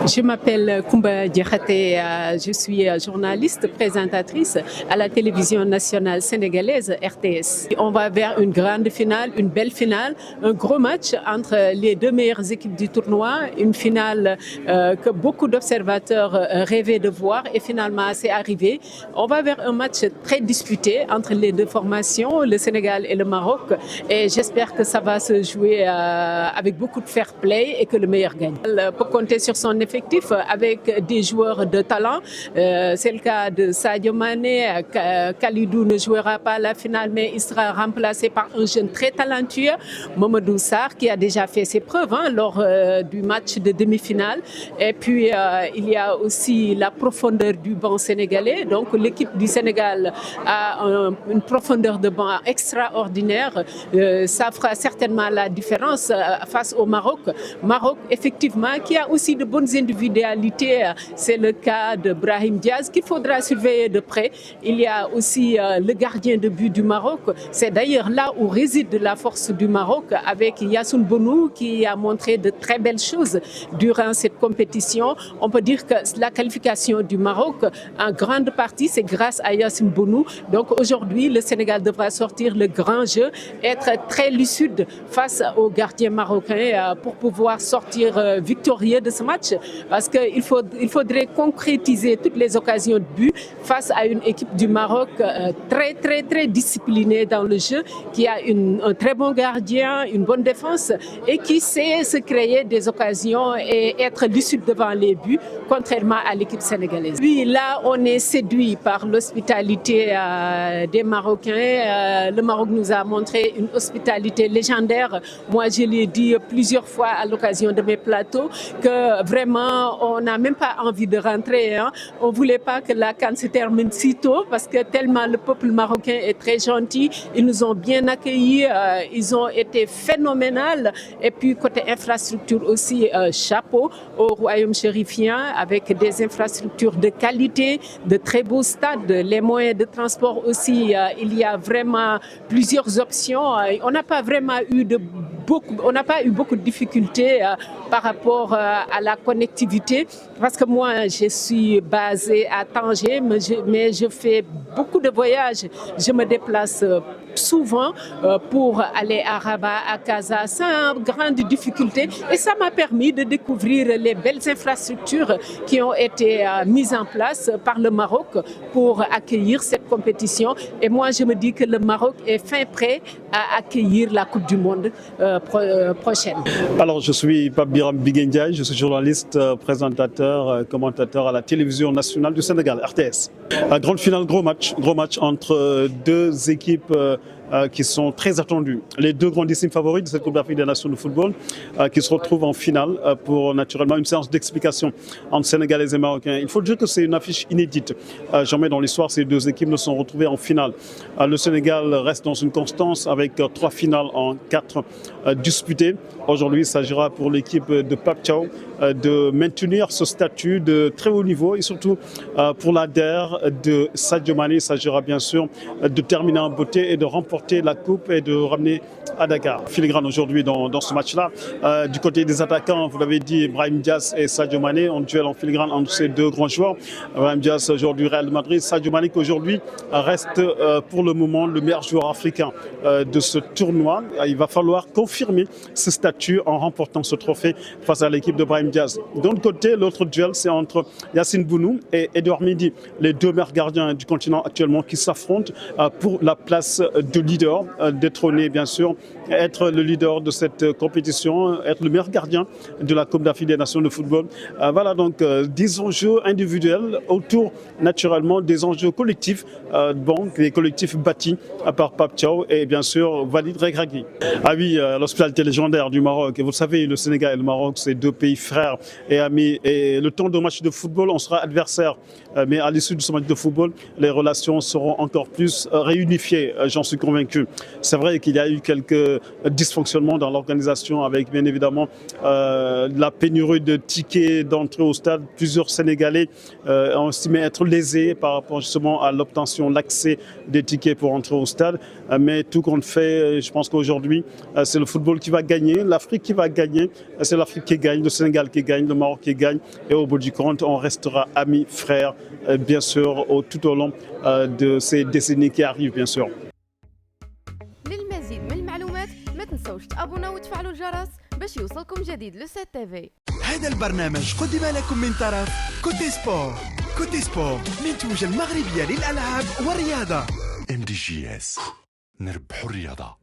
Je m'appelle Koumba Diakhaté, je suis journaliste, présentatrice à la télévision nationale sénégalaise RTS. On va vers une grande finale, une belle finale, un gros match entre les deux meilleures équipes du tournoi, une finale que beaucoup d'observateurs rêvaient de voir et finalement c'est arrivé. On va vers un match très disputé entre les deux formations, le Sénégal et le Maroc, et j'espère que ça va se jouer avec beaucoup de fair play et que le meilleur gagne. Elle peut compter sur son effectif avec des joueurs de talent. C'est le cas de Sadio Mané. Kalidou ne jouera pas la finale, mais il sera remplacé par un jeune très talentueux, Mamadou Sarr, qui a déjà fait ses preuves lors du match de demi-finale. Et puis, il y a aussi la profondeur du banc sénégalais. Donc, l'équipe du Sénégal a une profondeur de banc extraordinaire. Ça fera certainement la différence face au Maroc. Maroc, effectivement, qui a aussi de bonnes individualités. C'est le cas de Brahim Diaz qu'il faudra surveiller de près. Il y a aussi le gardien de but du Maroc. C'est d'ailleurs là où réside la force du Maroc avec Yassoune Bounou qui a montré de très belles choses durant cette compétition. On peut dire que la qualification du Maroc, en grande partie, c'est grâce à Yassoune Bounou. Donc aujourd'hui, le Sénégal devra sortir le grand jeu, être très lucide face aux gardiens marocains pour pouvoir sortir victorieux de ce match. Parce qu'il faudrait concrétiser toutes les occasions de but face à une équipe du Maroc très disciplinée dans le jeu, qui a un très bon gardien, une bonne défense et qui sait se créer des occasions et être lucide devant les buts, contrairement à l'équipe sénégalaise. Oui, là, on est séduit par l'hospitalité des Marocains. Le Maroc nous a montré une hospitalité légendaire. Moi, je l'ai dit plusieurs fois à l'occasion de mes plateaux que vraiment, on n'a même pas envie de rentrer. On ne voulait pas que la CAN se termine si tôt parce que tellement le peuple marocain est très gentil. Ils nous ont bien accueillis, ils ont été phénoménaux. Et puis, côté infrastructure aussi, chapeau au royaume chérifien avec des infrastructures de qualité, de très beaux stades, les moyens de transport aussi. Il y a vraiment plusieurs options. On n'a pas vraiment eu beaucoup de difficultés par rapport à la connectivité parce que moi je suis basée à Tanger mais je fais beaucoup de voyages, je me déplace souvent pour aller à Rabat, à Casa sans grande difficulté et ça m'a permis de découvrir les belles infrastructures qui ont été mises en place par le Maroc pour accueillir cette compétition et moi je me dis que le Maroc est fin prêt à accueillir la Coupe du Monde prochaine. Alors je suis Pape Biram Biguendiaï, je suis journaliste, présentateur, commentateur à la télévision nationale du Sénégal, RTS. Grande finale, gros match entre deux équipes qui sont très attendues. Les deux grandissimes favoris de cette Coupe d'Afrique des Nations de football qui se retrouvent en finale pour naturellement une séance d'explication entre Sénégalais et Marocains. Il faut dire que c'est une affiche inédite. Jamais dans l'histoire, ces deux équipes ne sont retrouvées en finale. Le Sénégal reste dans une constance avec 3 finales en 4 disputées. Aujourd'hui, il s'agira pour l'équipe de Pape Thiaw de maintenir ce statut de très haut niveau et surtout pour l'ADER de Sadio Mané, il s'agira bien sûr de terminer en beauté et de remporter la coupe et de ramener à Dakar. Filigrane aujourd'hui dans ce match-là. Du côté des attaquants, vous l'avez dit, Brahim Diaz et Sadio Mané, en duel en filigrane entre ces deux grands joueurs. Brahim Diaz aujourd'hui Real Madrid, Sadio Mané qui aujourd'hui reste pour le moment le meilleur joueur africain de ce tournoi. Il va falloir confirmer ce statut en remportant ce trophée face à l'équipe de Brahim Diaz. D'un côté, l'autre duel, c'est entre Yassoune Bounou et Edouard Mendy, les deux meilleurs gardiens du continent actuellement qui s'affrontent pour la place de leader, détrôner bien sûr, être le leader de cette compétition, être le meilleur gardien de la Coupe d'Afrique des Nations de football. Voilà donc des enjeux individuels autour naturellement des enjeux collectifs, des collectifs bâtis par Pape Thiaw et bien sûr Walid Regragui. Ah oui, l'hospitalité légendaire du Maroc. Et vous le savez, le Sénégal et le Maroc, c'est deux pays frères et amis. Et le temps de match de football, on sera adversaire. Mais à l'issue de ce match de football, les relations seront encore plus réunifiées, j'en suis convaincu. convaincu. C'est vrai qu'il y a eu quelques dysfonctionnements dans l'organisation avec bien évidemment la pénurie de tickets d'entrée au stade. Plusieurs Sénégalais ont estimé être lésés par rapport justement à l'obtention, l'accès des tickets pour entrer au stade. Mais tout compte fait, je pense qu'aujourd'hui, c'est le football qui va gagner, l'Afrique qui va gagner, c'est l'Afrique qui gagne, le Sénégal qui gagne, le Maroc qui gagne. Et au bout du compte, on restera amis, frères, bien sûr, tout au long de ces décennies qui arrivent, bien sûr. للمزيد من المعلومات ما تنسوش تابونا وتفعلوا الجرس باش يوصلكم جديد لو سي تي في. هذا البرنامج قدم لكم من طرف كوتي سبور. كوتي سبور منتوجة المغربية للألعاب والرياضة. MDGS نربحوا الرياضة.